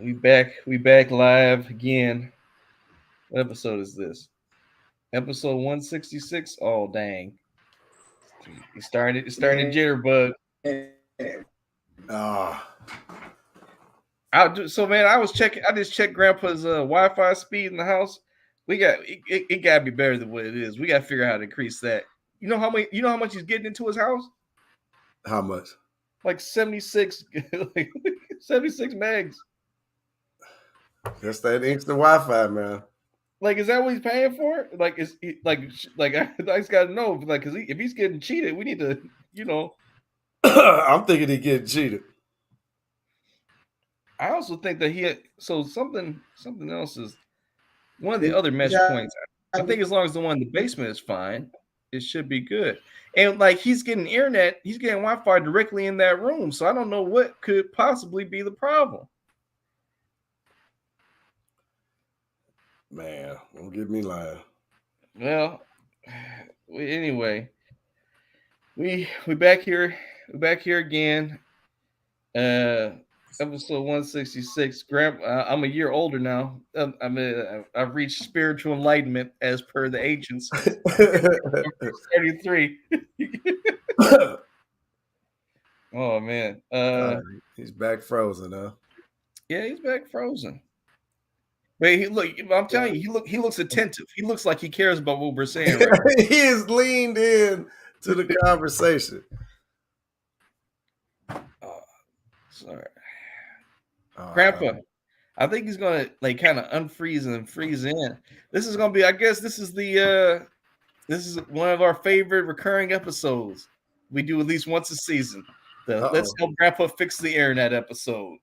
We back live again. What episode is this? Episode 166. Oh dang. It's starting to jitterbug. Ah, So man, I just checked grandpa's Wi-Fi speed in the house. It gotta be better than what it is. We gotta figure out how to increase that. You know how much he's getting into his house? how much? Like 76 like 76 megs. That's that instant Wi-Fi, man. Like, is that what he's paying for? Like, I just gotta know, like, because if he's getting cheated, we need to, you know. I'm thinking he getting cheated. I also think that something else is one of the other mesh points. I think as long as the one in the basement is fine, it should be good. And like, he's getting Wi-Fi directly in that room, so I don't know what could possibly be the problem. Man, don't get me lying. Well, anyway, we back here again. Episode 166. I'm a year older now. I've reached spiritual enlightenment as per the ancients. 33. Oh man. He's back frozen, huh? Yeah, he's back frozen. But I'm telling you, he looks attentive. He looks like he cares about what we're saying, right? He is leaned in to the conversation. Sorry. Grandpa, I think he's gonna like kind of unfreeze and freeze in. This is gonna be, I guess this is one of our favorite recurring episodes. We do at least once a season. Let's help Grandpa fix the internet episode.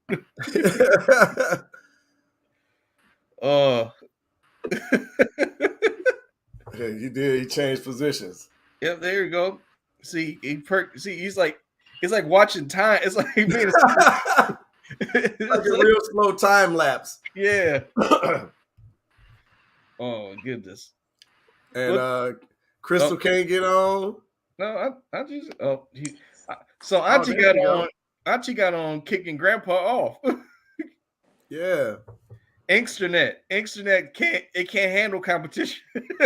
Yeah, you did. He changed positions. Yep, there you go. See, he's like watching time. It's like being like a real slow time lapse. Yeah. Oh goodness. And Crystal can't get on. No, I just so Auntie got on. Auntie got on kicking Grandpa off. Yeah. Inksternet can't handle competition.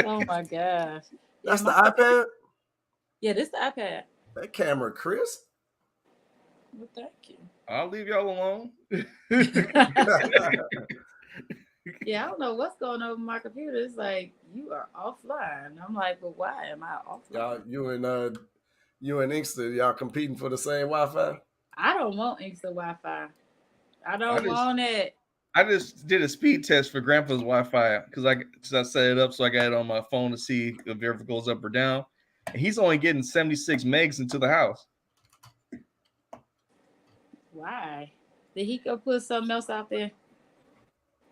Oh my gosh. That's the iPad? Yeah, this is the iPad. That camera, Chris. Well, thank you. I'll leave y'all alone. Yeah, I don't know what's going on with my computer. It's like you are offline. I'm like, well, why am I offline? You and Inkster, y'all competing for the same Wi-Fi? I don't want Inkster Wi-Fi. I don't want it. I just did a speed test for Grandpa's Wi-Fi because I set it up so I got it on my phone to see if it goes up or down. And he's only getting 76 megs into the house. Why? Did he go put something else out there?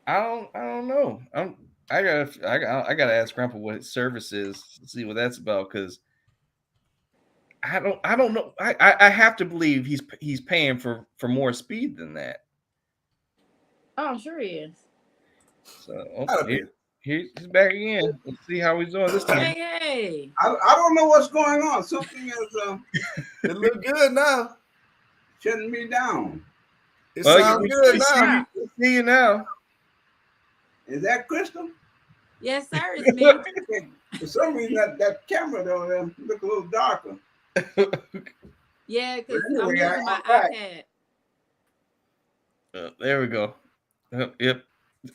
I don't know. I gotta ask Grandpa what his service is to see what that's about, because I don't know. I have to believe he's paying for more speed than that. Oh, I'm sure he is. So he's back again. Let's see how he's doing this time. Hey. I don't know what's going on. Something is it look good now. Shutting me down. It sounds good now. We see you now. Is that Crystal? Yes, sir. It's me. For some reason, that camera down there look a little darker. Yeah, because I'm using my iPad. There we go. Yep. Yeah,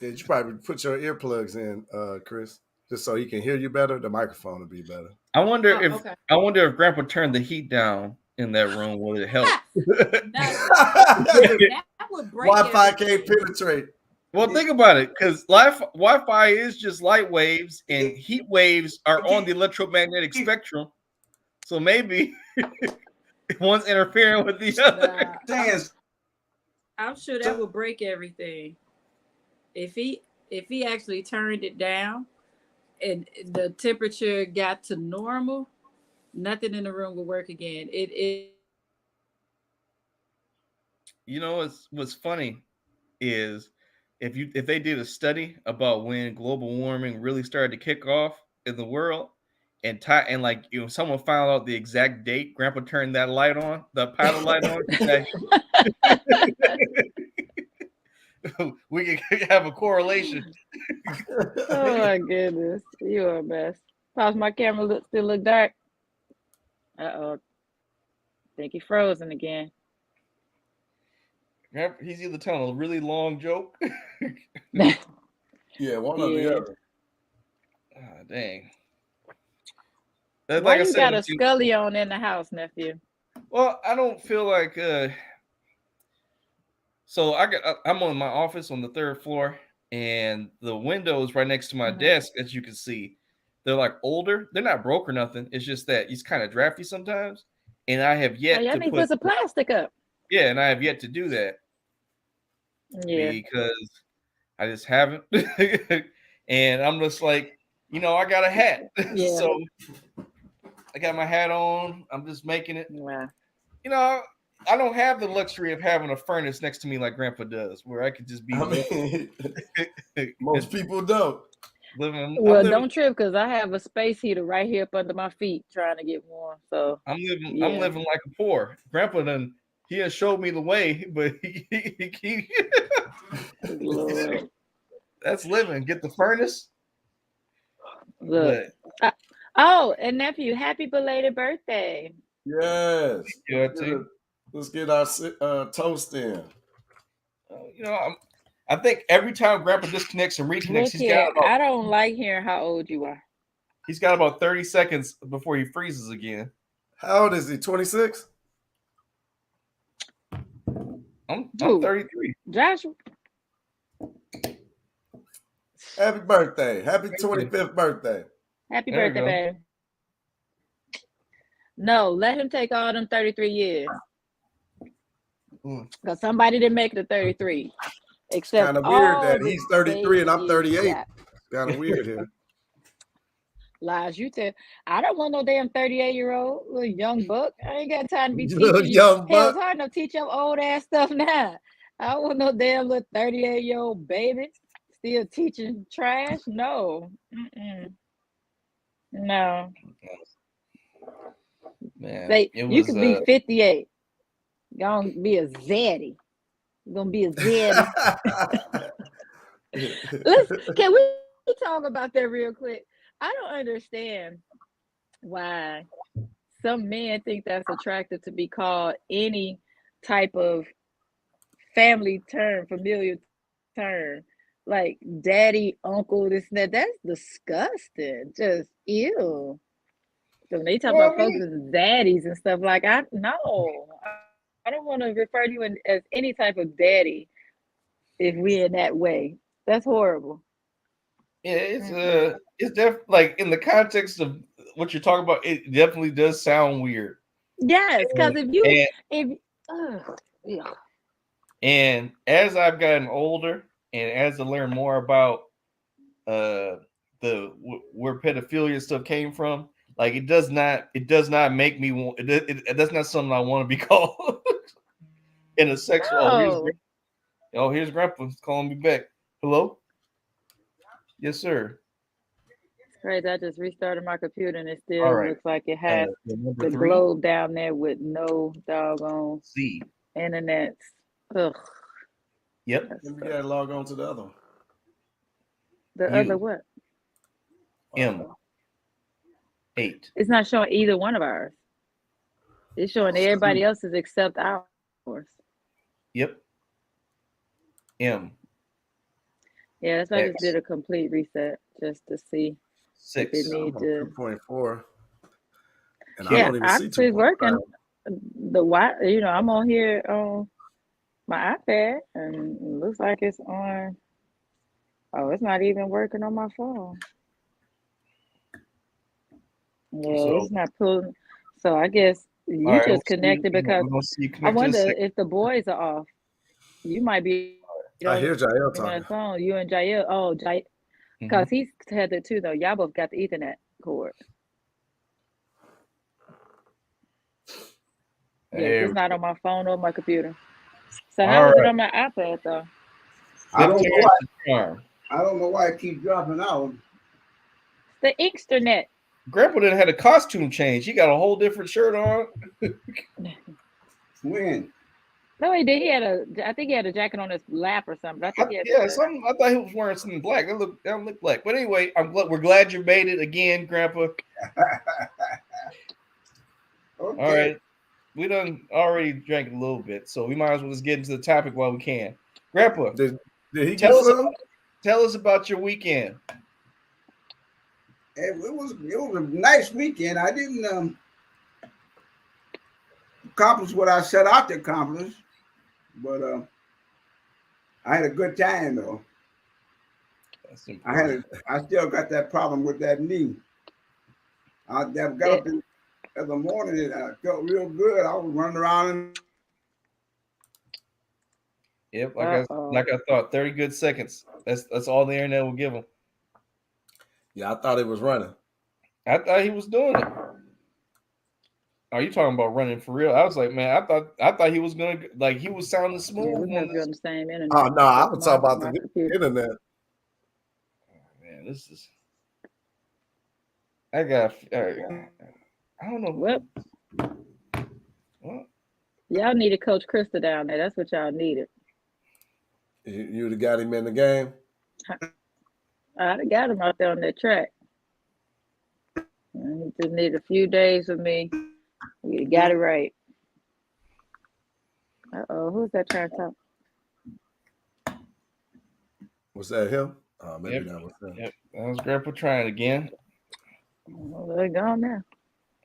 you probably put your earplugs in, Chris, just so he can hear you better. The microphone will be better. I wonder if Grandpa turned the heat down in that room. Would it help? That would break Wi-Fi can't penetrate. Well, think about it, because Wi-Fi is just light waves, and heat waves are on the electromagnetic spectrum. So maybe one's interfering with the other. I'm sure that would break everything. If he actually turned it down and the temperature got to normal, nothing in the room would work again. You know what's funny is if they did a study about when global warming really started to kick off in the world, and like, you know, someone found out the exact date Grandpa turned that light on, the powder light on. we can have a correlation. Oh my goodness, you are a mess. How's my camera still look dark? Uh-oh, think he frozen again. He's either telling a really long joke. Yeah, one or the Yeah. other. Ah, dang. Why Like I you said, got a Scully on in the house, nephew? well, I don't feel like so I'm on my office on the 3rd floor, and the windows right next to my desk, as you can see, they're like older. They're not broke or nothing. It's just that it's kind of drafty sometimes, and I have Oh, yet y'all to need to put put some plastic up. yeah, and I have yet to do that Yeah. because I just haven't. And I'm just like, I got a hat, Yeah. so I got my hat on. I'm just making it. Wow. I don't have the luxury of having a furnace next to me like Grandpa does, where I could just be I mean, most people don't. living. Well, don't trip, because I have a space heater right here up under my feet trying to get warm. So I'm yeah. living like a poor. Grandpa he has showed me the way, but he Lord. that's living. Get the furnace. Look. But Oh, and nephew, happy belated birthday. Yes. you too. Let's get our toast in. I think every time Grandpa disconnects and reconnects, Look here, I don't like hearing how old you are. He's got about 30 seconds before he freezes again. How old is he? 26? I'm 33. Joshua. Happy birthday. Happy 25th birthday. Happy birthday, babe. No, let him take all them 33 years. Because somebody didn't make it to 33. Except kind of weird that he's 33 and I'm 38. Yeah. Kind of weird here. Lies, you said, I don't want no damn 38-year-old little young buck. I ain't got time to be teaching Little you. young Hell, buck. it's hard to teach your old ass stuff now. I don't want no damn little 38-year-old baby still teaching trash. No. No. Man, you could be 58. You're gonna be a zaddy. You're gonna be a zaddy. Can we talk about that real quick? I don't understand why some men think that's attractive to be called any type of family term, familiar term, like daddy, uncle, this and that. That's disgusting. Just ew. So when they talk about folks as daddies and stuff, like I don't want to refer to you as any type of daddy if we're in that way. That's horrible. Yeah, it's definitely like in the context of what you're talking about, it definitely does sound weird. Yes, because and as I've gotten older and as I learn more about where pedophilia stuff came from, like it does not make me want that's not something I want to be called in a sexual. Here's Grandpa calling me back. Hello? Yes, sir. It's crazy. I just restarted my computer and it still looks like it has the 3? globe down there with no doggone internet. Ugh. Yep. Then we gotta log on to the other one. The other what? M8. It's not showing either one of ours. It's showing everybody else's except ours. Yep. M. Yeah, that's why I just did a complete reset just to see 6. if it need to 2.4. And I don't even see 2.5. Working. I'm on here on my iPad and it looks like it's on. Oh, it's not even working on my phone. Yeah, it's not pulling. So I guess you just connected because I wonder if the boys are off. You might be. I hear Jael talking. On the phone, you and Jael. Oh, Jael, because he's tethered too, though. Y'all both got the Ethernet cord. Yes, it's not on my phone or my computer. So how is it on my iPad though? I don't know why it keeps dropping out. The Inksternet. Grandpa didn't had a costume change. He got a whole different shirt on. When? No, he did. I think he had a jacket on his lap or something. I think he had something. I thought he was wearing something black. That don't look black. But anyway, we're glad you made it again, Grandpa. Okay. All right. We done already drank a little bit, so we might as well just get into the topic while we can. Grandpa, Did he tell get us some? tell us about your weekend. It was a nice weekend. I didn't accomplish what I set out to accomplish, but I had a good time though. I still got that problem with that knee. I got up in the morning and I felt real good. I was running around and Yep, like I thought, 30 good seconds. That's all the internet will give him. Yeah, I thought it was running. I thought he was doing it. Are you talking about running for real? I was like, man, I thought he was gonna he was sounding smooth. we must be on the same internet. Oh no, I was talking about the internet. Man, this is. I don't know. What? Y'all needed Coach Krista down there. That's what y'all needed. You would have got him in the game. I'd have got him out there on that track. He just needed a few days with me. You got it right. Who's that trying to talk? Was that him? Maybe that was him. Yep, that was Grandpa trying again. Well, they're gone now.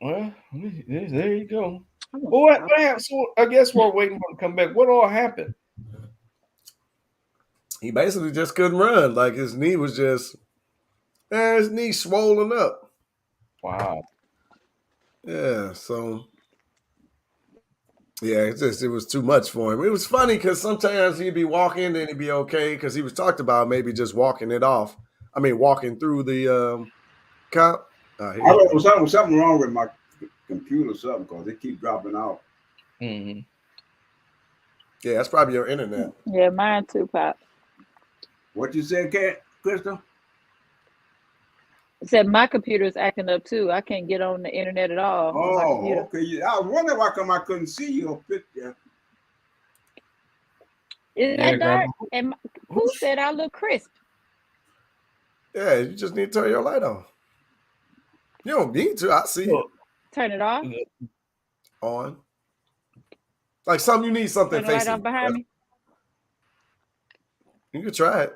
Well, there you go. Well, what happened? So I guess we're waiting for him to come back. What all happened? He basically just couldn't run. Like his knee was just, his knee swollen up. Wow. Yeah. So, yeah, it was too much for him. It was funny because sometimes he'd be walking and he'd be okay because he was talked about maybe just walking it off. I mean, walking through the comp. I don't know something wrong with my computer or something because they keep dropping out. Mm-hmm. Yeah, that's probably your internet. Yeah, mine too, Pop. What you said, Crystal? I said my computer is acting up too. I can't get on the internet at all. Oh, okay. I was wondering why come I couldn't see your picture. Is that dark? And who said I look crisp? Yeah, you just need to turn your light on. You don't need to. I see you. Turn it off. On. Like you need something turn the facing. Light off behind me. You can try it.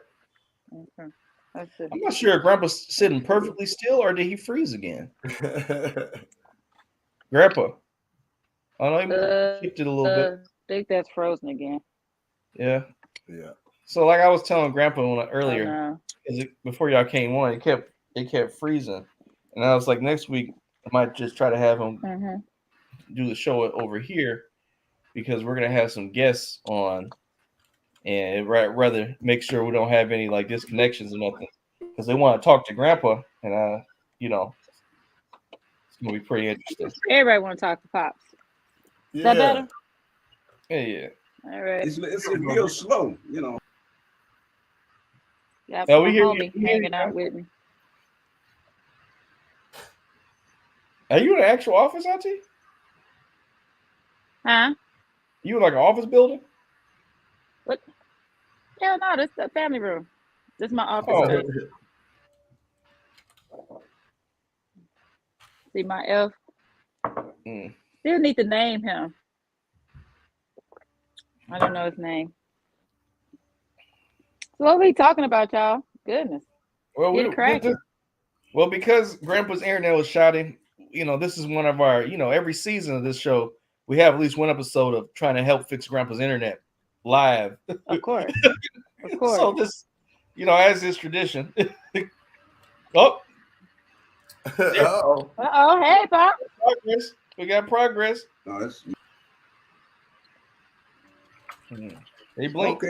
Okay. I'm not sure if Grandpa's sitting perfectly still or did he freeze again? Grandpa. I know he shifted a little bit. I think that's frozen again. Yeah. Yeah. So like I was telling Grandpa earlier, before y'all came on, it kept freezing. And I was like, next week I might just try to have him do the show over here because we're gonna have some guests on, and rather make sure we don't have any like disconnections or nothing because they want to talk to Grandpa, and it's gonna be pretty interesting. Everybody want to talk to Pops. Yeah. Is that better? Yeah. All right. It's real slow, Yeah, my homie hanging out with me. Are you in an actual office, Auntie? Huh? You in like an office building? What? Hell no, this is a family room. This is my office space. See my F? Still need to name him. I don't know his name. So what are we talking about, y'all? Goodness. Well, because Grandpa's internet was shouting, this is one of our, every season of this show, we have at least one episode of trying to help fix Grandpa's internet live. Of course. Of course. So this, as is tradition. Oh. Uh-oh. Hey, Pop. Progress. We got progress. No, that's... They blink. Okay.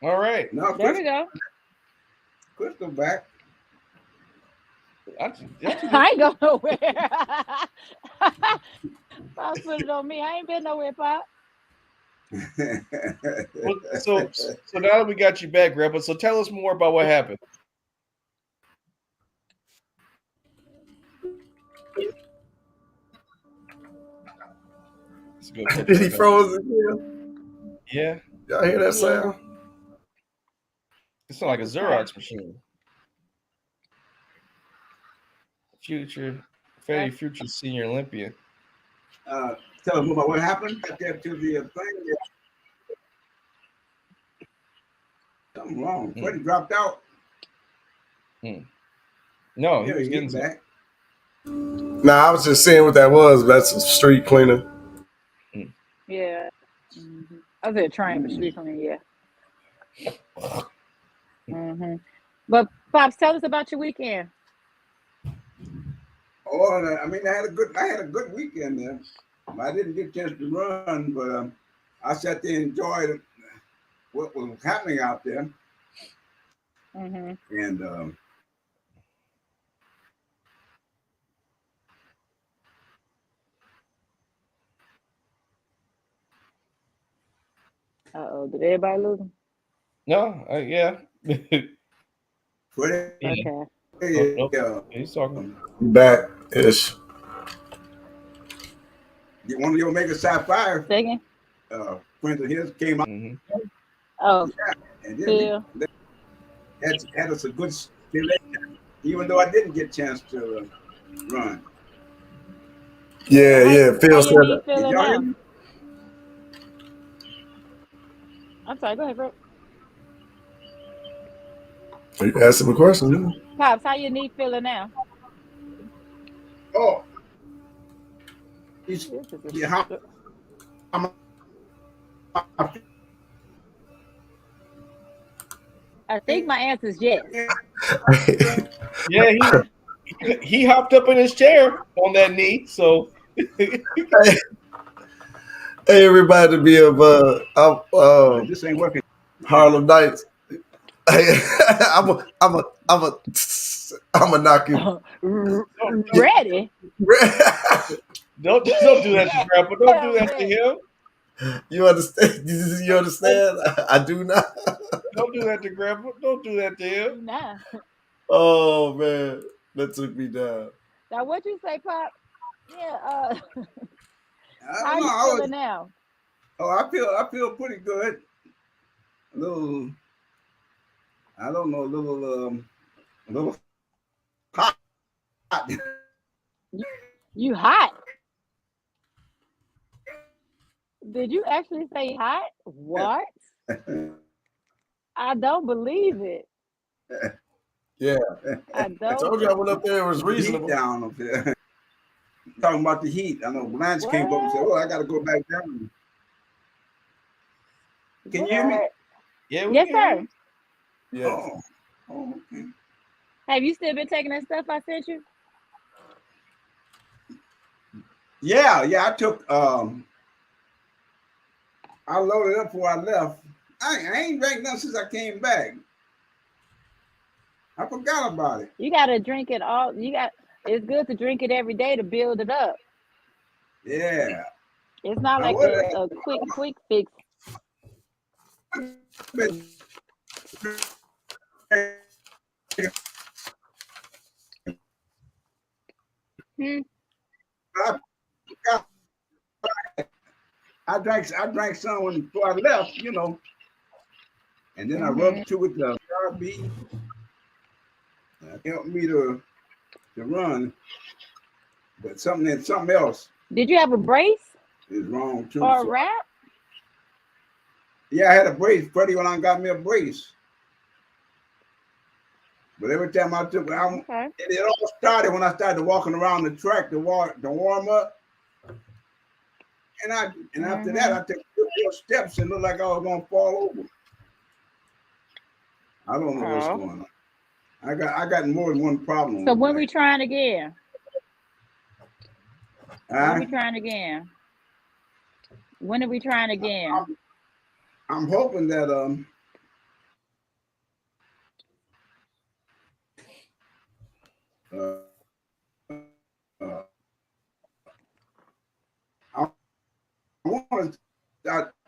All right. Now, there we go. Crystal back. I ain't going nowhere. Pop put it on me. I ain't been nowhere, Pop. So now that we got you back, Grandpa, so tell us more about what happened. to go catch Did he back up. froze again? Yeah, Y'all hear that Yeah. sound? it's not like a Xerox machine. Future, Freddie Future Senior Olympian. Tell them about what happened. Got there to the thing. Something wrong. Freddie dropped out. No, he Yeah, was getting he's back. Nah, I was just seeing what that was. That's a street cleaner. Yeah. Mm-hmm. I was at a train, but street cleaning, yeah. Mm-hmm. But Pops, tell us about your weekend. Oh, I mean, I had a good weekend there. I didn't get a chance to run, but I sat there and enjoyed what was happening out there. Mm-hmm. And Uh-oh, did everybody lose him? No, yeah. Freddie, Okay. Nope. He's talking. Back ish. one of your Omega Sapphire Second? friends of his came out, Oh, and then Phil. had us a good selection, even though I didn't get a chance to run. Yeah. Phil How said your knee that. feeling Did y'all hear now? me? I'm sorry, go ahead, bro. You asked him a question. Pops, how your knee feeling now? Oh, This is how I think my answer is yes. Yeah, he hopped up in his chair on that knee. So Hey, everybody to be of this ain't working. Harlem Nights. I'm a knock you. Ready? don't do that to Grandpa. Don't do that to him. You understand? You understand? I do not. Don't do that to Grandpa. Don't do that to him. Nah. Oh man, that took me down. Now what you say, Pop? Yeah. I How don't know. you feeling now? I feel pretty good. A little, I don't know, a little hot. You hot? Did you actually say hot? What? I don't believe it. Yeah, I I don't. told you I went up there. It was Heat reasonable. down up there. Talking about the heat. I know Blanche came up and said, "Oh, I got to go back down." Can you hear me? Yeah. Yes, sir. Yeah. Oh, okay. Have you still been taking that stuff I sent you? Yeah. I took. I loaded up before I left. I ain't drank nothing since I came back. I forgot about it. You gotta drink it all. It's good to drink it every day to build it up. Yeah. It's not like a quick fix. I drank some before I left, and then I rubbed two with the RB. Helped me to run, but something else Did you have a brace is wrong too. or a wrap? Yeah, I had a brace. Freddie went on and got me a brace. But every time I took it all started when I started walking around the track to warm up. And after that, I took 2 steps and looked like I was gonna fall over. I don't know what's going on. I got more than one problem. So when we trying again? When are we trying again? I'm hoping that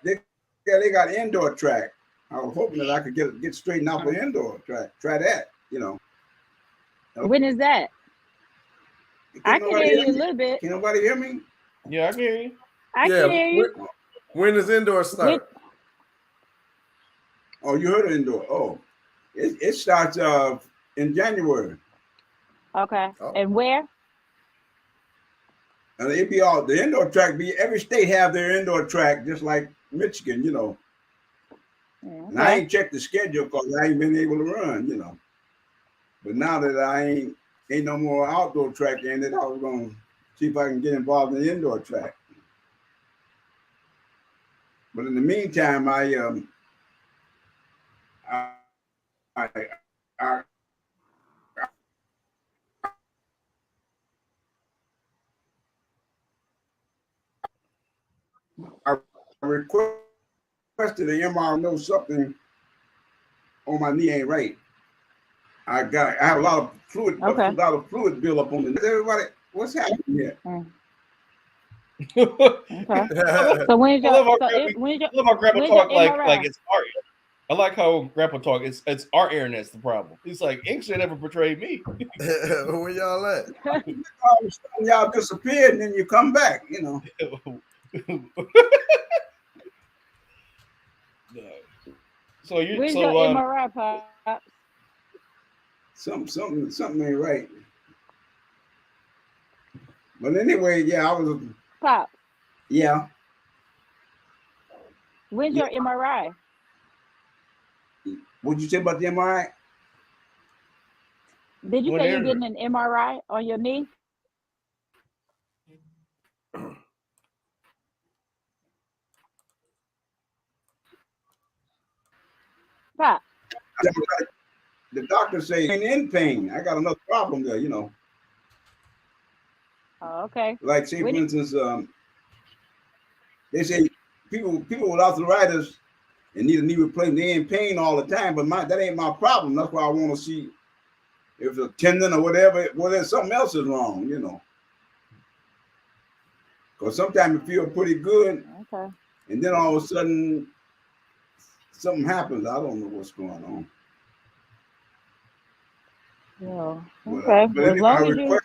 they got indoor track. I was hoping that I could get straightened out for indoor track. Try that, When is that? I can hear you a little bit. Can nobody hear me? Yeah, I can hear you. I can hear you. When does indoor start? Oh, you heard of indoor? Oh, it starts in January. Okay. And where? And it be all the indoor track. Every state have their indoor track, just like Michigan, Okay. And I ain't checked the schedule because I ain't been able to run, But now that I ain't no more outdoor track in it, I was gonna see if I can get involved in the indoor track. But in the meantime, I requested the MR know something on my knee ain't right. I have a lot of fluid, build up on the knee. Everybody, what's happening here? Okay. So when's your Grandpa talk like it's art. I like how Grandpa talk. It's our internet that's the problem. He's like, Ink should never portrayed me. Where y'all at? Y'all disappeared and then you come back, No. So where's your MRI, Pops? Something ain't right. But anyway, yeah, I was Pop. Yeah. When's your MRI? What'd you say about the MRI? Did you say you're getting an MRI on your knee? Pop. The doctor say ain't in pain. I got another problem there, Oh, okay. Like say for instance, they say people with arthritis and need a knee replacement, they in pain all the time, but that ain't my problem. That's why I want to see if it's a tendon or whatever, something else is wrong, Because sometimes it feels pretty good, okay, and then all of a sudden something happens. I don't know what's going on. Yeah. Okay. But anyway,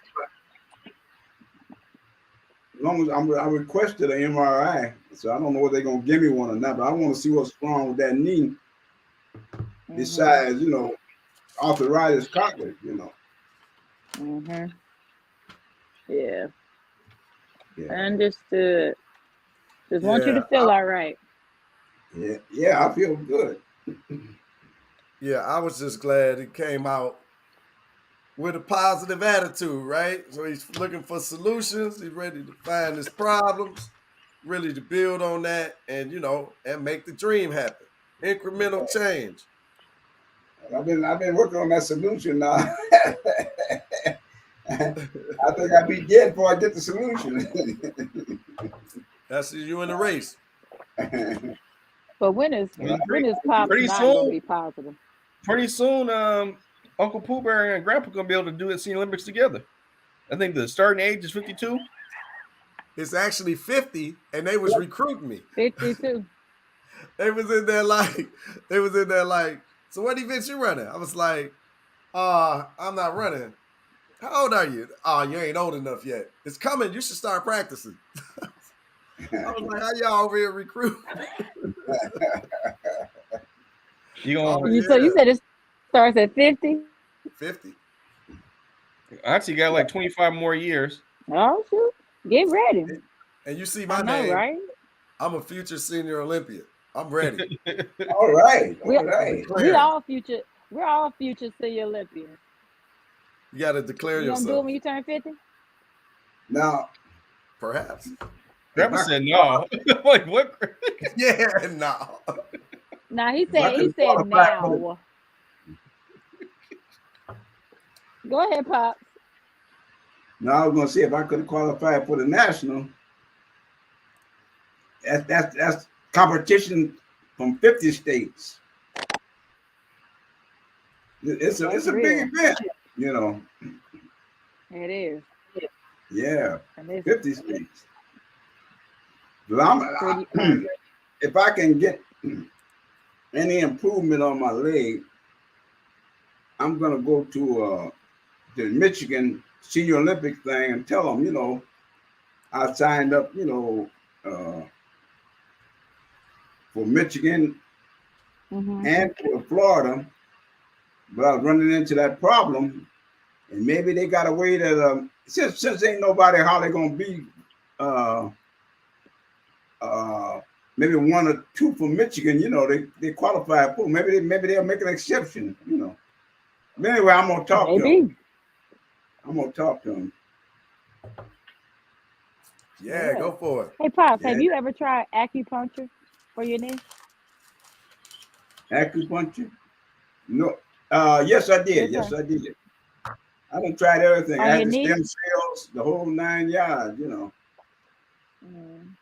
as long as I requested an MRI, so I don't know whether they're gonna give me one or not, but I want to see what's wrong with that knee. Besides, arthritis cartilage, Yeah. Understood. Just want you to feel all right. Yeah, I feel good. Yeah, I was just glad it came out with a positive attitude, right? So he's looking for solutions. He's ready to find his problems, really to build on that, and and make the dream happen. Incremental change. I've been working on that solution now. I think I'll be dead before I get the solution. That's you in the race. But when is Pop not gonna be positive? Pretty soon, Uncle Pooh Bear and Grandpa gonna be able to do it Senior Olympics together. I think the starting age is 52. It's actually 50, and they was recruiting me. 52. They was in there like, so what events you running? I was like, I'm not running. How old are you? Oh, you ain't old enough yet. It's coming. You should start practicing. I was like, how y'all over here recruit? So you said it starts at 50? 50. I actually got like 25 more years. Oh, shoot. Get ready. And you see my name, right? I'm a future senior Olympian. I'm ready. All right. We're all future senior Olympians. You got to declare yourself. You gonna do it when you turn 50? No. Perhaps. Grandpa said no. Like what? Yeah, no. Now he said now. Go ahead, Pops. No, I was gonna see if I could qualify for the national. That's competition from 50 states. It's a big event, It is. Yeah, 50 states. But if I can get any improvement on my leg, I'm gonna go to the Michigan Senior Olympic thing and tell them, I signed up, for Michigan Mm-hmm. and for Florida, but I was running into that problem, and maybe they got a way that since ain't nobody how they gonna be uh, maybe one or two from Michigan, they qualify for. Maybe they'll make an exception, But anyway, I'm gonna talk to them. I'm gonna talk to them. Yeah, go for it. Hey, Pops, have you ever tried acupuncture for your knee? Acupuncture? No. Yes, I did. Yes, I did. I done tried everything. I had the stem cells, the whole 9 yards, Mm.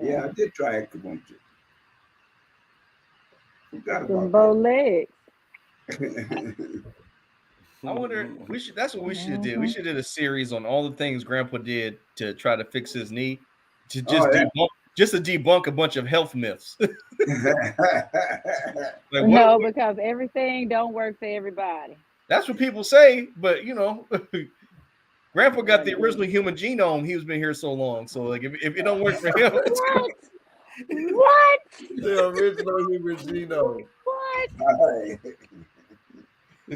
Yeah, I did try acupuncture. Forgot about bow legs. I wonder. That's what we should have did. We should have did a series on all the things Grandpa did to try to fix his knee, to just to debunk a bunch of health myths. No, because everything don't work for everybody. That's what people say, but Grandpa got the original human genome. He's been here so long, so like if it don't work for him, What? The original human genome. What?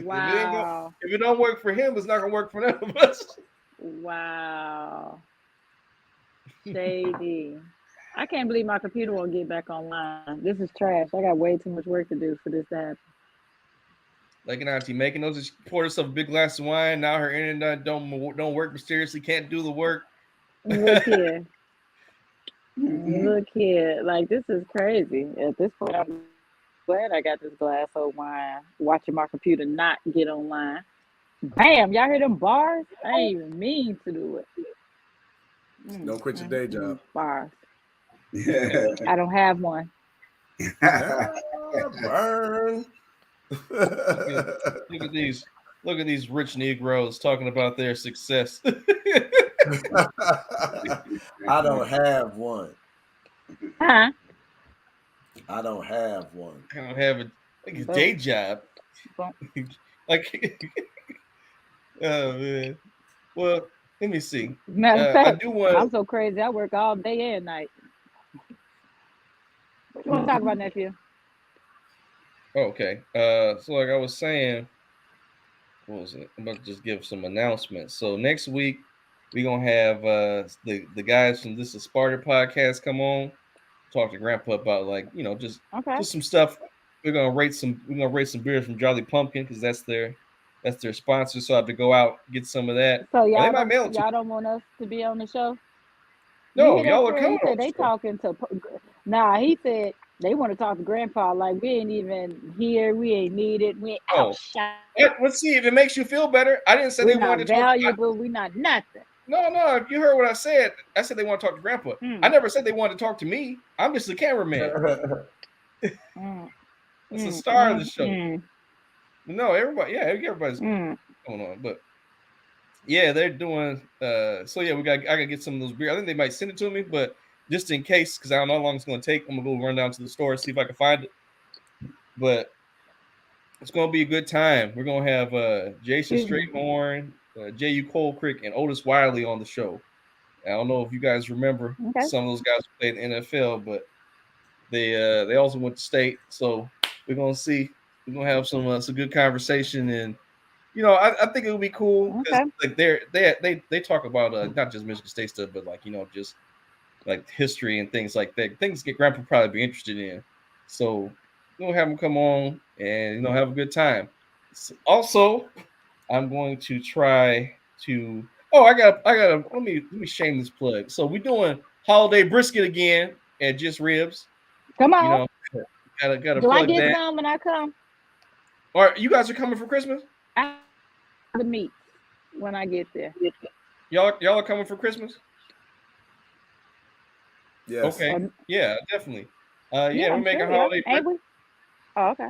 Wow. If it don't work for him, it's not gonna work for none of us. Wow. Shady. I can't believe my computer won't get back online. This is trash. I got way too much work to do for this to happen. Like an auntie making those, just poured herself a big glass of wine. Now her internet don't work mysteriously, can't do the work. Look here. Look here. Like, this is crazy. At this point, I'm glad I got this glass of wine, watching my computer not get online. Bam! Y'all hear them bars? I ain't even mean to do it. Don't quit your day job. Bars. I don't have one. Burn. Look at these rich Negroes talking about their success. I don't have one. Huh? I don't have one. I don't have a day job. Like, oh man. Well, let me see. Matter of fact, I do want. I'm so crazy. I work all day and night. What you want to talk about, nephew? Okay. So like I was saying, what was it? I'm about to just give some announcements. So next week we're gonna have the guys from This Is Sparta podcast come on, talk to Grandpa about just some stuff. We're gonna rate some beers from Jolly Pumpkin because that's their sponsor. So I have to go out get some of that. So y'all don't want us to be on the show? No, y'all are coming. He said they talking to. Nah, he said they want to talk to Grandpa. Like, we ain't even here. We ain't needed. We ain't outside. Let's see if it makes you feel better. I didn't say they wanted to talk. Valuable. We not nothing. No. If you heard what I said they want to talk to Grandpa. I never said they wanted to talk to me. I'm just the cameraman. It's the star of the show. No, everybody's going on, but yeah, they're doing. So yeah, I gotta get some of those beers. I think they might send it to me, but just in case, because I don't know how long it's gonna take, I'm gonna go run down to the store see if I can find it. But it's gonna be a good time. We're gonna have Jason Straighthorn, J.U. Cole Crick, and Otis Wiley on the show. I don't know if you guys remember some of those guys who played in the NFL, but they also went to state. So we're gonna see. We're gonna have some good conversation, and I think it would be cool because like they talk about not just Michigan State stuff, but just like history and things like that. Things that Grandpa probably be interested in. So we'll have them come on and have a good time. Also, I'm going to try to. Oh, I got. Let me shameless plug. So we're doing holiday brisket again at Just Ribs. Come on. Gotta Do plug I get that. some when I come? Or you guys are coming for Christmas? I the meat when I get there. Y'all are coming for Christmas? Yes. Okay. Yeah, definitely. We're making holiday brisket. Oh, okay.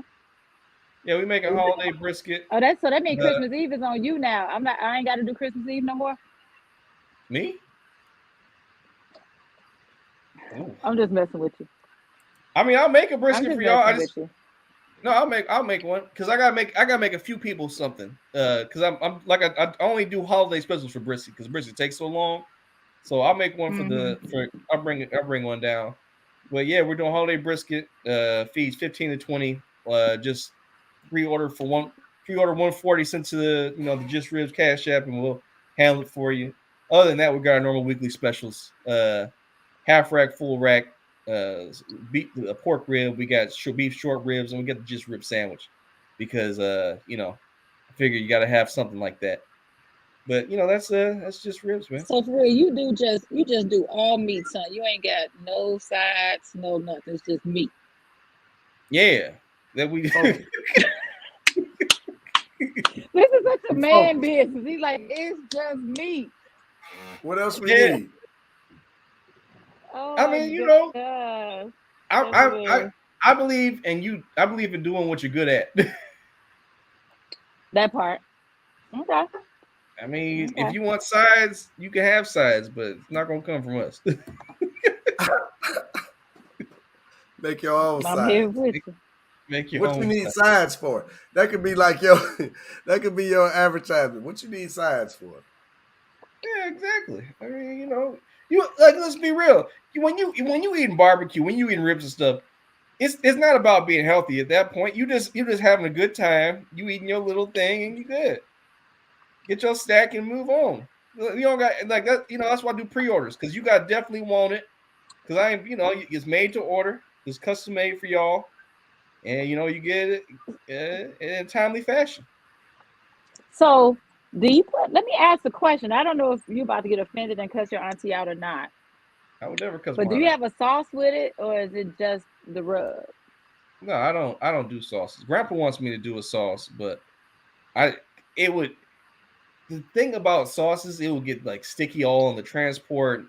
Yeah, we making holiday brisket. Oh, that means Christmas Eve is on you now. I ain't got to do Christmas Eve no more. Me? Ooh. I'm just messing with you. I mean, I'll make a brisket for y'all. No, I'll make one because I gotta make a few people something. Because I'm like I only do holiday specials for brisket because brisket takes so long. So I'll make one for I'll bring one down. But yeah, we're doing holiday brisket. Feeds 15 to 20. Just pre-order 140 cents to the the Just Ribs Cash App, and we'll handle it for you. Other than that, we got our normal weekly specials. Half rack, full rack, beef, pork rib. We got beef short ribs, and we got the Just Rib sandwich because I figure you got to have something like that. But that's just ribs, man. So for real, you just do all meat, son. You ain't got no sides, no nothing. It's just meat. Yeah, that we. This is such a man business. He's like, it's just meat. What else we need? Oh, I mean, I believe I believe in doing what you're good at. That part. Okay. I mean, if you want sides, you can have sides, but it's not gonna come from us. Make your own sides. I'm here with you. Make your what own you need sides for? That could be like that could be your advertisement. What you need sides for? Yeah, exactly. I mean, you like, let's be real. When you eating barbecue, when you eating ribs and stuff, it's not about being healthy at that point. You're just having a good time. You eating your little thing and you good. Get your stack and move on. You don't got like that. That's why I do pre-orders because you got definitely want it. Because it's made to order. It's custom made for y'all, and you get it in a timely fashion. So, let me ask a question. I don't know if you're about to get offended and cuss your auntie out or not. I would never cuss. But do you have a sauce with it, or is it just the rub? No, I don't do sauces. Grandpa wants me to do a sauce, but the thing about sauces, it will get like sticky all on the transport,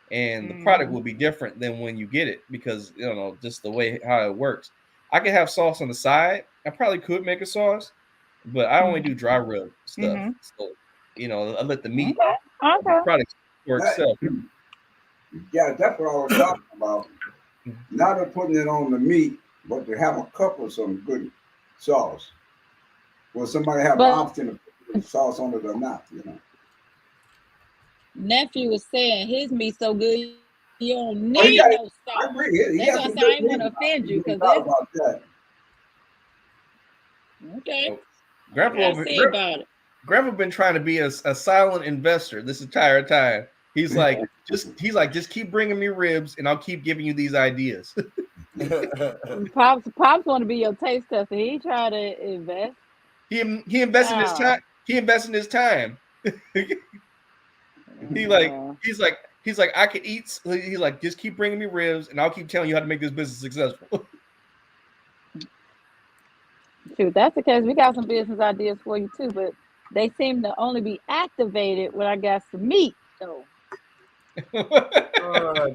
and the product will be different than when you get it because just the way how it works. I could have sauce on the side. I probably could make a sauce, but I only do dry rub stuff. So I let the meat product work itself. Yeah, that's what I was talking about. Not of putting it on the meat, but to have a cup of some good sauce. Well, somebody have an option to put sauce on it or not, Nephew was saying his meat so good you don't need no sauce. I agree. That's why I say I ain't want to offend you because about that. Okay. Grandpa been trying to be a silent investor this entire time. He's like, just keep bringing me ribs, and I'll keep giving you these ideas. Pops want to be your taste tester. He try to invest. He invested his time. He invested his time. He's like, I could eat. He's like, just keep bringing me ribs, and I'll keep telling you how to make this business successful. Shoot, if that's the case, we got some business ideas for you too, but they seem to only be activated when I got some meat, though.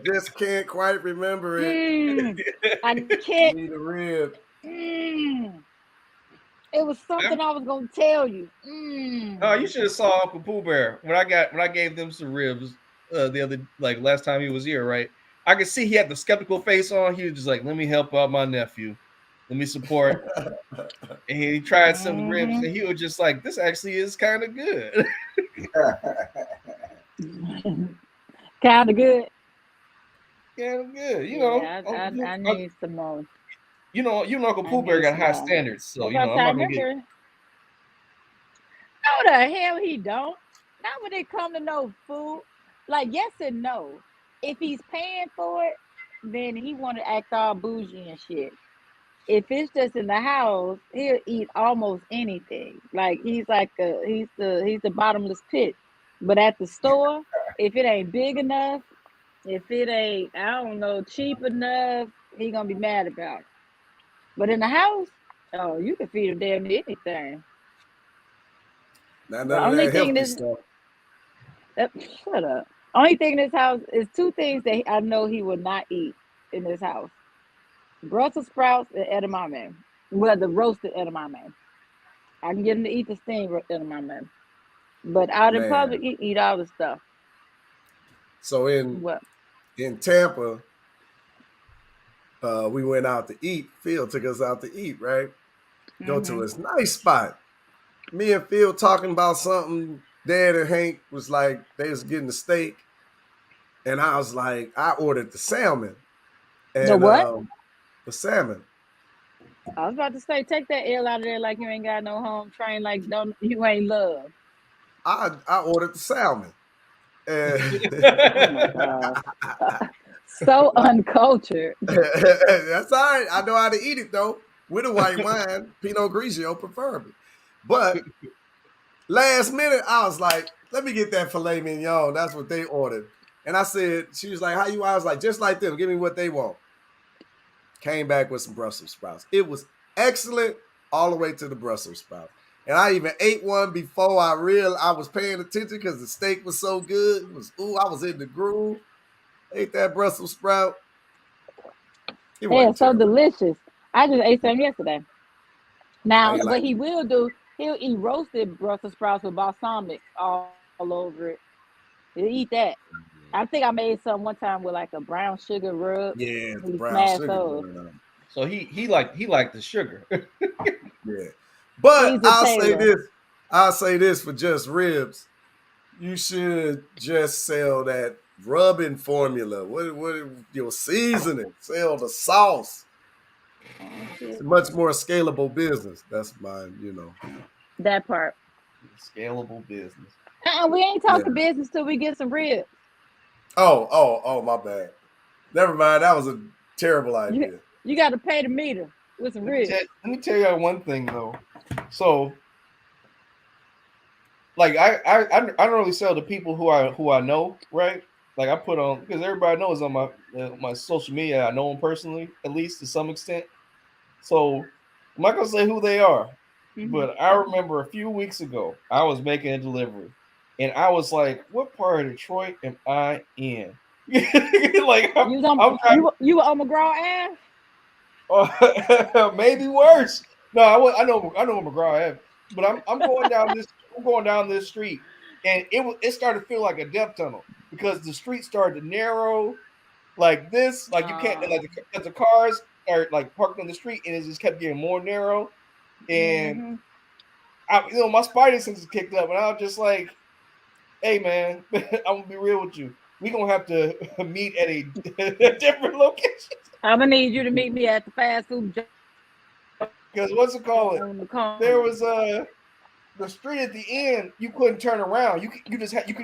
Just can't quite remember it. I can't. Need a rib. It was something I was gonna tell you. Oh, you should have saw Uncle Pooh Bear when I gave them some ribs the other last time he was here, right? I could see he had the skeptical face on. He was just like, "Let me help out my nephew. Let me support." And he tried some ribs, and he was just like, "This actually is kind of good." Kind of good. Yeah, good. I need some more. Uncle Pooh Bear got high standards, so I'm not gonna get. No, the hell he don't. Not when it come to no food. Like, yes and no. If he's paying for it, then he want to act all bougie and shit. If it's just in the house, he'll eat almost anything. Like he's the bottomless pit. But at the store, if it ain't big enough, if it ain't, I don't know, cheap enough, he gonna be mad about it. But in the house, you can feed him damn near anything. The only thing is, shut up. Only thing in this house is two things that I know he will not eat in this house: Brussels sprouts and edamame. Well, the roasted edamame. I can get him to eat the steamed edamame, but out in public, he eat all the stuff. So in Tampa, we went out to eat. Phil took us out to eat, right? Go to this nice spot. Me and Phil talking about something. Dad and Hank was like, they was getting the steak. And I was like, I ordered the salmon. And, The what? The salmon. I was about to say, take that L out of there like you ain't got no home train, like you ain't love. I ordered the salmon. And Oh my God. So uncultured. that's all right. I know how to eat it though. With a white wine, Pinot Grigio preferably. But last minute, I was like, let me get that filet mignon. That's what they ordered. And I said, she was like, how you? I was like, just like them. Give me what they want. Came back with some Brussels sprouts. It was excellent all the way to the Brussels sprouts. And I even ate one before I realized I was paying attention because the steak was so good. It was I was in the groove. Ate that Brussels sprout. It Yeah, wasn't so terrible. delicious. I just ate some yesterday. How Now, you what like he it? will do, he'll eat roasted Brussels sprouts with balsamic all over it. He'll eat that. I think I made some one time with like a brown sugar rub. Yeah, the He brown smashed sugar those. going on. So he liked the sugar. Yeah. But Caesar Taylor. I'll say this for just ribs. You should just sell that rubbing formula. What your seasoning? Sell the sauce. Oh, It's shit. a much more scalable business. That's mine. That part. Scalable business. We ain't Yeah. talking business till we get some ribs. Oh, my bad. Never mind. That was a terrible idea. You got to pay the meter with some ribs. Let me tell y'all one thing though. So, like I don't really sell to people who I know, right? Like I put on because everybody knows on my social media I know them personally at least to some extent. So I'm not gonna say who they are, but I remember a few weeks ago I was making a delivery, and I was like, "What part of Detroit am I in?" Like You were on McGraw Ave? maybe worse. No, I know McGraw Ave, but I'm going down this street, and it started to feel like a death tunnel because the street started to narrow like this, like you can't like the cars are like parked on the street, and it just kept getting more narrow, and my spidey senses kicked up, and I was just like, "Hey man, I'm gonna be real with you. We gonna have to meet at a different location." I'm gonna need you to meet me at the fast food Because what's it called? on the corner. There was the street at the end. You couldn't turn around. You could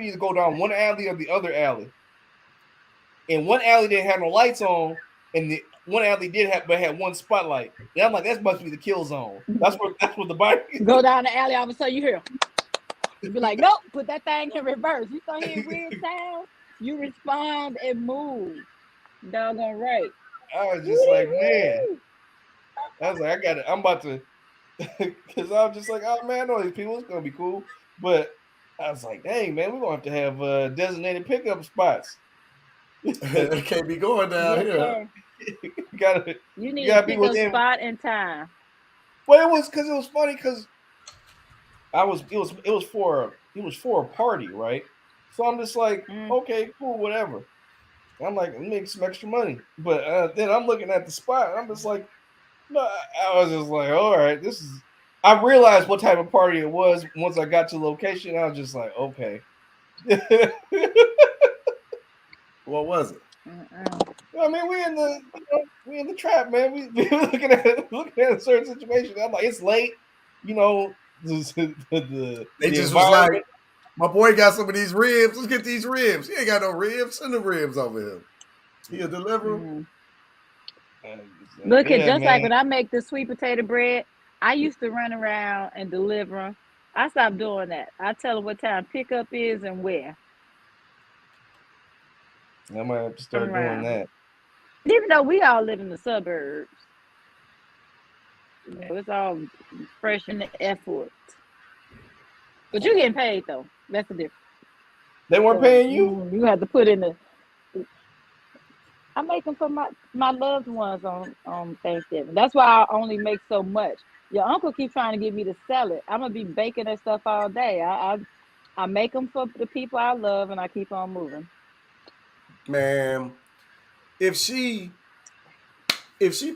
either go down one alley or the other alley. And one alley didn't have no lights on, and the one alley did have, but had one spotlight. And I'm like, that must be the kill zone. That's what the body. Go down the alley, all of a sudden you hear. You be like, nope, put that thing in reverse. You start hearing weird sounds, you respond and move. Doggone right. I was just like, man. I was like, I'm about to, because I was just like, oh man, I know these people, it's gonna be cool. But I was like, dang man, we're gonna have to have designated pickup spots. They can't be going down here. You need to pick a spot and time. Well, it was funny because it was for a party, right? So I'm just like, okay, cool, whatever. I'm like, make some extra money, but then I'm looking at the spot, and I'm just like, no, I was just like, all right, this is. I realized what type of party it was once I got to the location. I was just like, okay. What was it? I mean, we in the trap, man. We looking at a certain situation. I'm like, it's late, they just was like, my boy got some of these ribs. Let's get these ribs. He ain't got no ribs. Send the ribs over here. He'll deliver them. Look at just like when I make the sweet potato bread, I used to run around and deliver them. I stopped doing that. I tell them what time pickup is and where. I might have to start doing that. Even though we all live in the suburbs, it's all fresh in the effort. But you're getting paid though. That's the difference. They weren't paying you? You have to put in the. I make them for my loved ones on Thanksgiving. That's why I only make so much. Your uncle keeps trying to get me to sell it. I'm gonna be baking that stuff all day. I make them for the people I love, and I keep on moving. Man, if she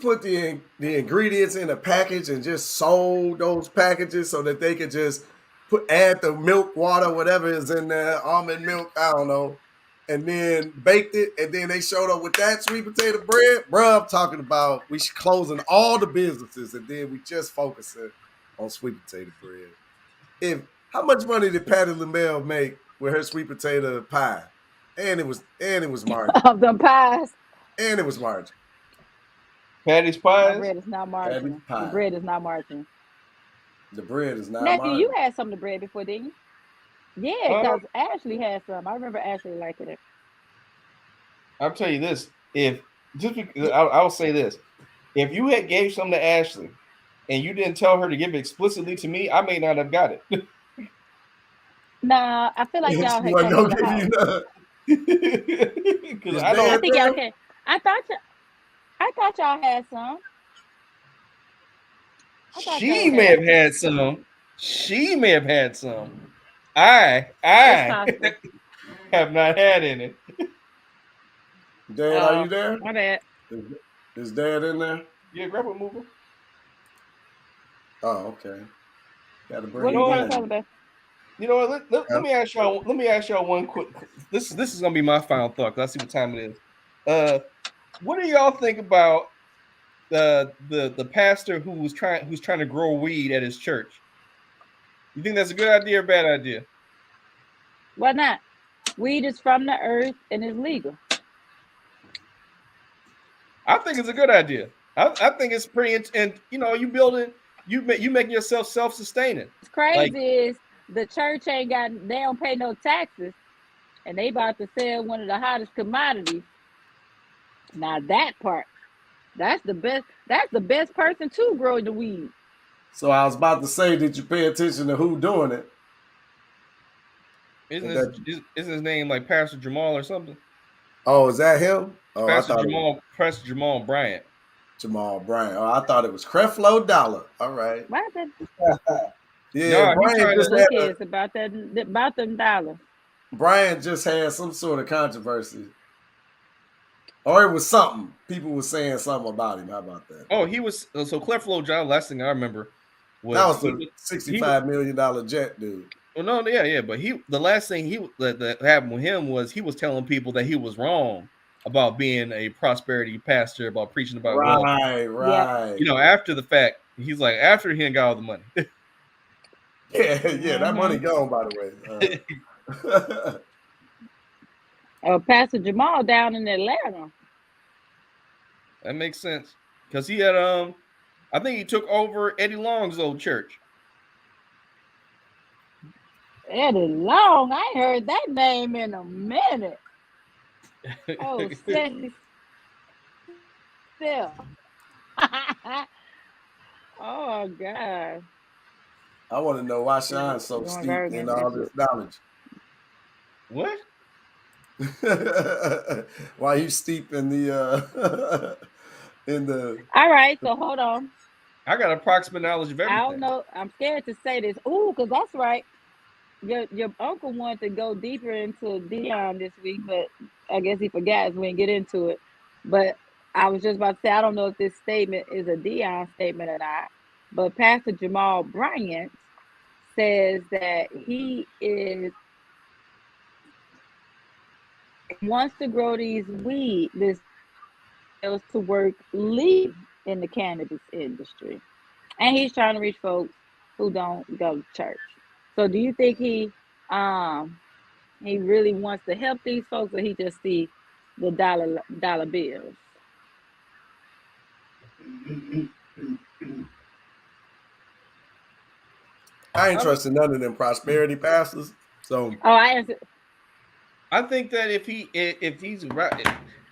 put the ingredients in a package and just sold those packages so that they could just add the milk, water, whatever is in there, almond milk, I don't know, and then baked it, and then they showed up with that sweet potato bread. Bro, I'm talking about we closing all the businesses, and then we just focusing on sweet potato bread. How much money did Patty LaMelle make with her sweet potato pie? And it was margin. Of them pies. And it was margin. Patty's My pies. bread is not margarine. pie. The bread is not margarine. The bread is not Nephew, margin. you had some of the bread before, didn't you? Yeah, because Ashley had some. I remember Ashley liking it. I'll tell you this: I'll say this, if you had gave some to Ashley, and you didn't tell her to give it explicitly to me, I may not have got it. Nah, I feel like y'all She had wasn't come to gonna the give house. you none. Because Is I don't. I think y'all can. I thought y'all had some. She may have had some. She may have had some. I It's possible. have not had any. Dad, are you there? My bad. Is Dad in there? Yeah, grab a mover. Oh, okay. Got to What bring are you it trying in. to tell about? You know what? Let me ask y'all. Let me ask y'all one quick. This is gonna be my final thought. Cause I see what time it is. What do y'all think about the pastor who's trying to grow weed at his church? You think that's a good idea or bad idea? Why not? Weed is from the earth and is legal. I think it's a good idea. I think it's pretty. And you know, you building, you making yourself self-sustaining. What's crazy is the church ain't got. They don't pay no taxes, and they about to sell one of the hottest commodities. Now that part, that's the best. That's the best person to grow the weed. So I was about to say, did you pay attention to who doing it? Isn't his name like Pastor Jamal or something? Oh, is that him? Oh, Pastor Jamal Bryant. Jamal Bryant. Oh, I thought it was Creflo Dollar. All right. What the? Yeah, No, about them dollars. Brian just had some sort of controversy. Or it was something. People were saying something about him. How about that? Oh, he was so Creflo John. Last thing I remember was the $65 million jet dude. Well, no, yeah, but the last thing that happened with him was he was telling people that he was wrong about being a prosperity pastor, about preaching about wealth. Right. You know, after the fact, he's like, after he got all the money. yeah, that money gone, by the way. Pastor Jamal down in Atlanta. That makes sense because he had I think he took over Eddie Long's old church. Eddie Long, I ain't heard that name in a minute. Oh, sexy still. Oh God. I want to know why Sean's so steeped in all this knowledge. What? Why you steep in the All right, so hold on. I got approximate knowledge of everything. I don't know. I'm scared to say this. Ooh, because that's right. Your uncle wanted to go deeper into Dion this week, but I guess he forgot, so we didn't get into it. But I was just about to say, I don't know if this statement is a Dion statement or not, but Pastor Jamal Bryant says that he wants to grow this to work lead in the cannabis industry. And he's trying to reach folks who don't go to church. So do you think he really wants to help these folks, or he just see the dollar bills? I ain't trusting none of them prosperity pastors. So I think that if he's right,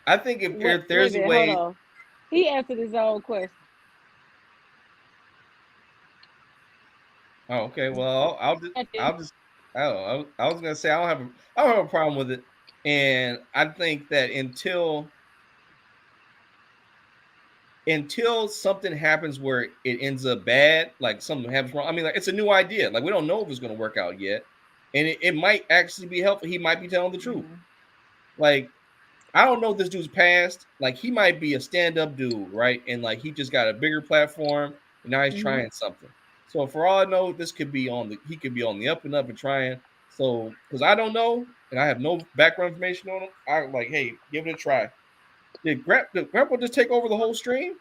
I think if there's a way. Hold on. He answered his own question. Oh, okay. Well, I was gonna say I don't have a problem with it, and I think that until something happens where it ends up bad, like something happens wrong. I mean, like it's a new idea. Like we don't know if it's gonna work out yet, and it might actually be helpful. He might be telling the truth. Like I don't know this dude's past. Like he might be a stand-up dude, right? And like he just got a bigger platform, and now he's trying something. So for all I know, he could be on the up and up and trying So, because I don't know and I have no background information on him, I'm like, hey, give it a try. Did Grandpa just take over the whole stream?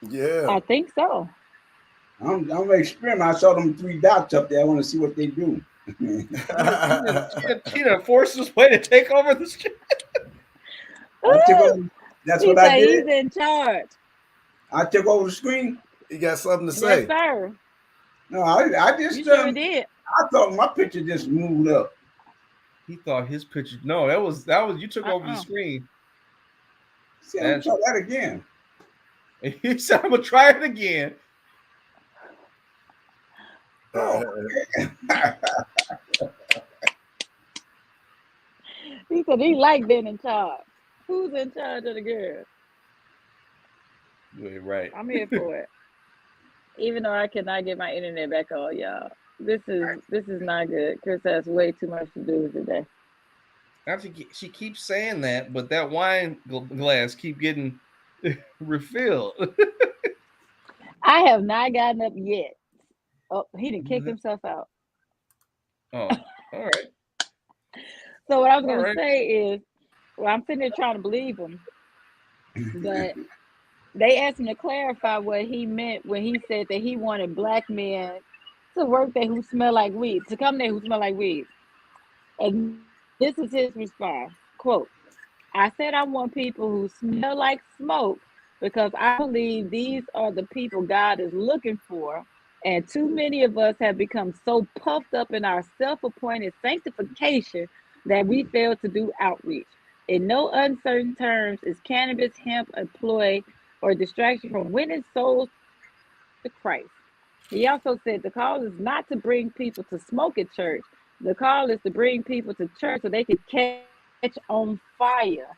Yeah. I think so. I'm gonna experiment. I saw them 3 dots up there. I want to see what they do. She done forced his way to take over the stream. I took over. That's He what I said he's did. in charge. I took over the screen. You got something to Yes, say? sir. No, I just You sure did. I thought my picture just moved up. He thought his picture. No, that was you took over the screen. See, I'm gonna try that again. He said, "I'm gonna try it again." Oh. He said he liked being in charge. Who's in charge of the girl? You're right. I'm here for it. Even though I cannot get my internet back on, y'all. This is not good. Chris has way too much to do today. She keeps saying that, but that wine glass keep getting refilled. I have not gotten up yet. Oh, he didn't kick himself out. Oh, all right. So what I was going to say is, well, I'm sitting there trying to believe him, but they asked him to clarify what he meant when he said that he wanted black men to work there who smell like weed, to come there who smell like weed. And this is his response, quote, I said I want people who smell like smoke because I believe these are the people God is looking for. And too many of us have become so puffed up in our self-appointed sanctification that we fail to do outreach. In no uncertain terms is cannabis, hemp, employ, or distraction from winning souls to Christ. He also said the call is not to bring people to smoke at church. The call is to bring people to church so they can catch on fire.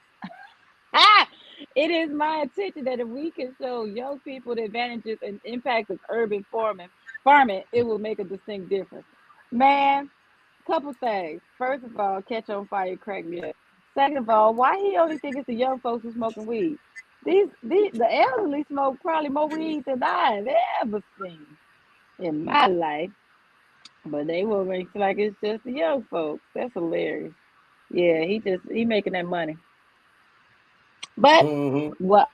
It is my intention that if we can show young people the advantages and impacts of urban farming, it will make a distinct difference. Man, couple things. First of all, catch on fire crack me up. Second of all, why he only think it's the young folks who smoking weed? The elderly smoke probably more weed than I've ever seen in my life. But they will make it like it's just the young folks. That's hilarious. Yeah, he making that money. But what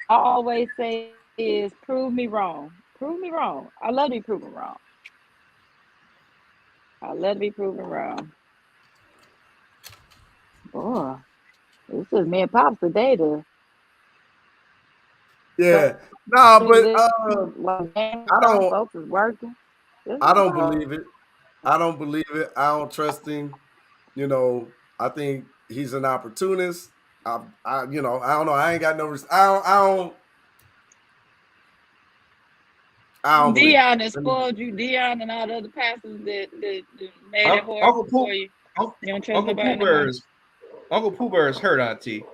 I always say is prove me wrong. Prove me wrong. I love to be proven wrong. I love to be proven wrong. Boy, this is me and Pops today to Yeah. No, but folks is working. I don't believe it. I don't believe it. I don't trust him. You know, I think he's an opportunist. I don't know. I ain't got no. I don't believe Dion has spoiled you. Dion and all the other pastors that made it horrible for you. You don't trust nobody anymore. Uncle Pooh Bear is hurt, Auntie.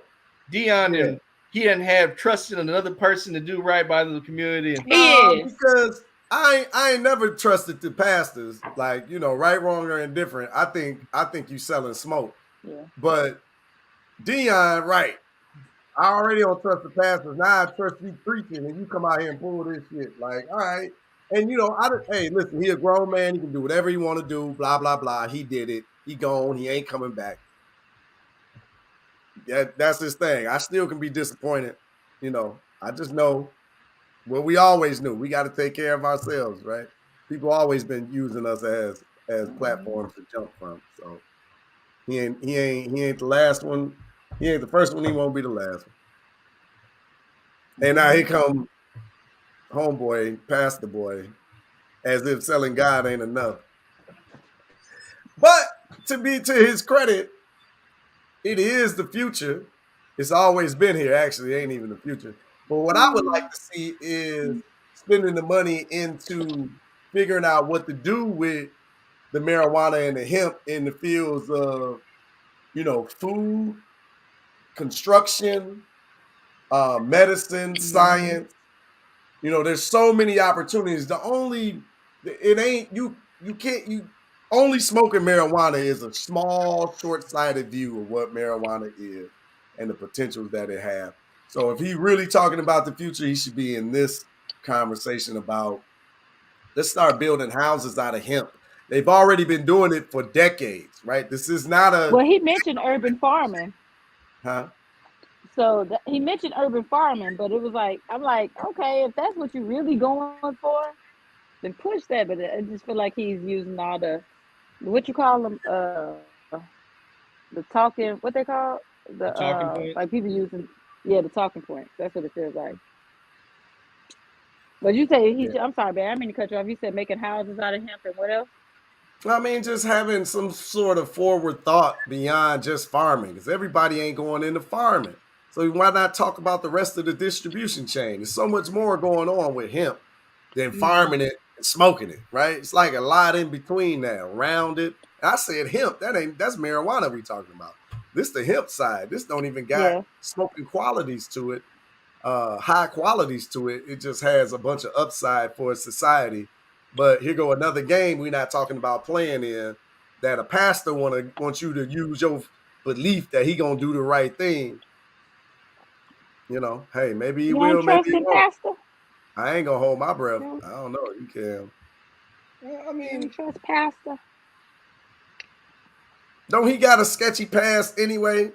Dion and he didn't have trust in another person to do right by the community. Because I ain't never trusted the pastors. Like, you know, right, wrong, or indifferent. I think you selling smoke. Yeah. But Dion, right. I already don't trust the pastors. Now I trust you preaching and you come out here and pull this shit. Like, all right. And, you know, hey, listen, he a grown man. He can do whatever he want to do, blah, blah, blah. He did it. He gone. He ain't coming back. That's his thing. I still can be disappointed. You know, I just know what we always knew. We got to take care of ourselves, right? People always been using us as platforms to jump from. So he ain't the last one. He ain't the first one. He won't be the last one. And now here come homeboy, pastor boy, as if selling God ain't enough. But to his credit, it is the future. It's always been here. Actually, it ain't even the future. But what I would like to see is spending the money into figuring out what to do with the marijuana and the hemp in the fields of, you know, food, construction, medicine, science. You know, there's so many opportunities. Only smoking marijuana is a small, short-sighted view of what marijuana is and the potentials that it has. So if he's really talking about the future, he should be in this conversation about, let's start building houses out of hemp. They've already been doing it for decades, right? This is not a. Well, he mentioned urban farming. Huh? So he mentioned urban farming, but it was like, I'm like, okay, if that's what you're really going for, then push that. But I just feel like he's using all the, what you call them, the talking, what they call The talking like points. people using, yeah, the talking points. That's what it feels like. But you say Yeah. I'm sorry, man, I didn't mean to cut you off. You said making houses out of hemp and what else? I mean, just having some sort of forward thought beyond just farming, because everybody ain't going into farming. So why not talk about the rest of the distribution chain? There's so much more going on with hemp than farming it and smoking it, right? It's like a lot in between now, around it. I said hemp. That's marijuana we talking about. This the hemp side. This don't even got Yeah. smoking qualities to it, high qualities to it. It just has a bunch of upside for society. But here go another game we're not talking about playing in, that a pastor wants you to use your belief that he gonna do the right thing. You know, hey, maybe he You don't will, maybe trust he him, won't. Pastor? I ain't gonna hold my breath. You I don't know. You can. Well, I don't mean, trust Pastor? Don't he got a sketchy past anyway?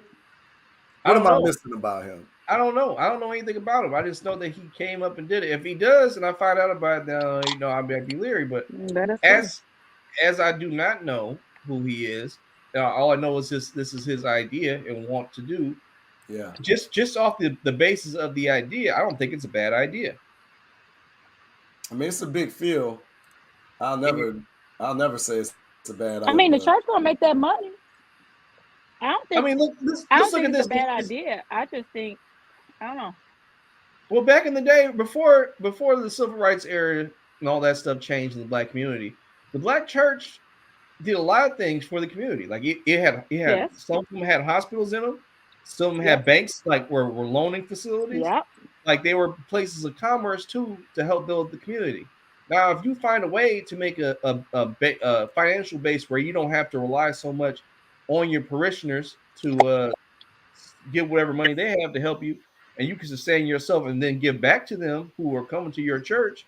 I What am don't I know. missing about him? I don't know. I don't know anything about him. I just know that he came up and did it. If he does, and I find out about it, then I'd be leery. But Let us see. as I do not know who he is, all I know is this is his idea and want to do. Yeah. Just off the basis of the idea, I don't think it's a bad idea. I mean, it's a big field. I'll never say it's a bad I mean, the idea. church gonna make that money. I don't I think. mean, I let's don't look think at it's a this. bad idea. I just think, I don't know. Well, back in the day, before the civil rights era and all that stuff changed in the black community, the black church did a lot of things for the community. Like it had Yes. some of them had hospitals in them, some of them Yep. had banks, like were loaning facilities. Yep. Like they were places of commerce too to help build the community. Now, if you find a way to make a financial base where you don't have to rely so much on your parishioners to give whatever money they have to help you, and you can sustain yourself and then give back to them who are coming to your church,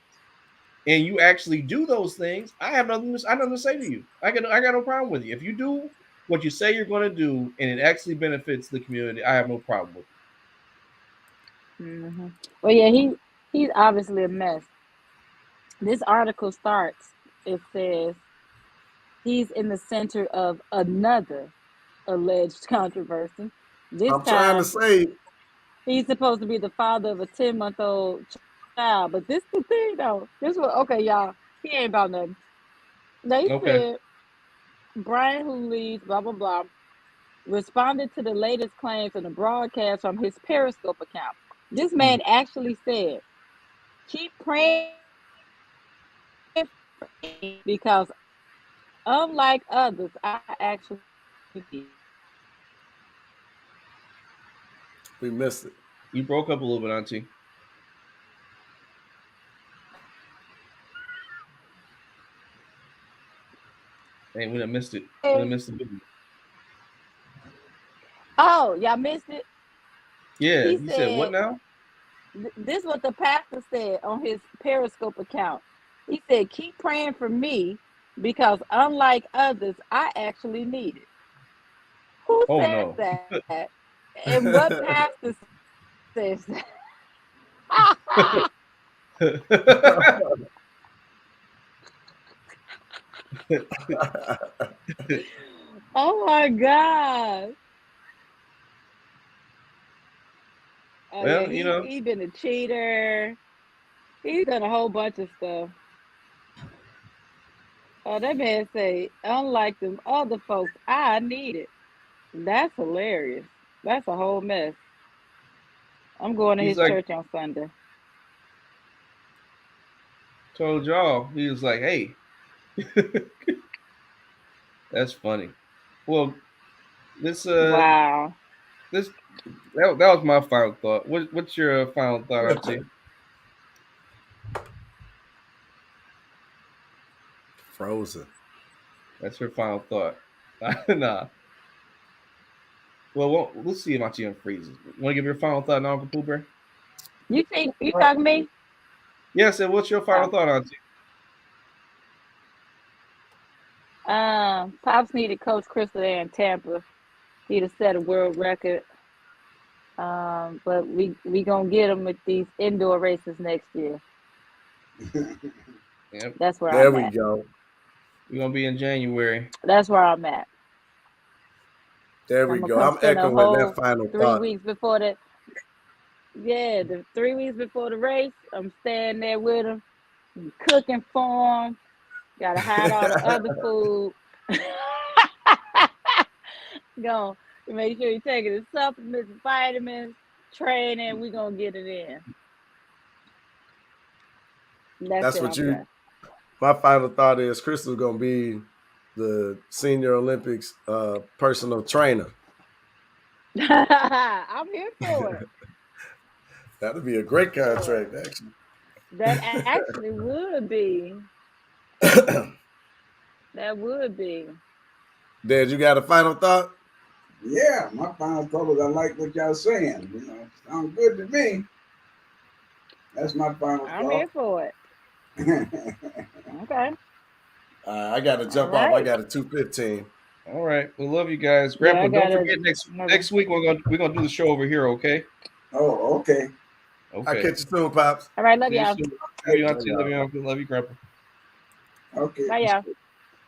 and you actually do those things, I have nothing to say to you. I got no problem with you. If you do what you say you're going to do and it actually benefits the community, I have no problem with it. Mm-hmm. Well, yeah, he's obviously a mess. This article starts. It says he's in the center of another alleged controversy. This I'm trying to time, say, he's supposed to be the father of a 10-month-old child. But this the thing, though. This was okay, y'all. He ain't about nothing. They Okay. said Brian, who leads blah blah blah, responded to the latest claims in a broadcast from his Periscope account. This man actually said, "Keep praying for me because, unlike others, I actually need." we missed it. You broke up a little bit, Auntie. Hey, we done missed it. We done missed it. Oh, y'all missed it. Yeah, He he said what said, now? "This is what the pastor said on his Periscope account." He said, "Keep praying for me because, unlike others, I actually need it." Who Oh says no. that? And what pastor says that? Oh my God. Oh yeah, Well, he been a cheater. He's done a whole bunch of stuff. Oh, that man say, unlike them other folks, I need it. That's hilarious. That's a whole mess. I'm going to he's his like church on Sunday. told y'all. He was like, hey, that's funny. Well, this Wow. this that was my final thought. What's your final thought, Auntie? Frozen. That's her final thought. Nah. Well, let's see if Auntie unfreezes. Want to give your final thought now, Uncle Pooh Bear? You think you talking to me? Yeah, I said, what's your final Oh. thought, Auntie? Pops needed Coach Crystal there in Tampa. He'd have set a world record. But we gonna get him with these indoor races next year. Yep. That's where There I'm we at. go. We're gonna be in January. That's where I'm at. There we go. I'm echoing that final 3 thought. weeks before the 3 weeks before the race, I'm staying there with him, cooking for him. Gotta hide all the other food. Go make sure you're taking the supplements, vitamins, training. We gonna get it in. That's what you. My final thought is Crystal's gonna be the senior Olympics personal trainer. I'm here for it. That'd be a great contract, actually. That actually would be. That would be. Dad, you got a final thought? Yeah, my final thought was I like what y'all saying. You know, sounds good to me. That's my final I'm thought. here for it. Okay. I got to jump off. I got a 2:15. All right, we love you guys. Grandpa, don't forget next week we're gonna do the show over here. Okay. Oh, okay. I'll catch you soon, Pops. All right, love y'all. Love you, Auntie. Love you, Uncle. Love you, Grandpa. Okay. Bye, y'all.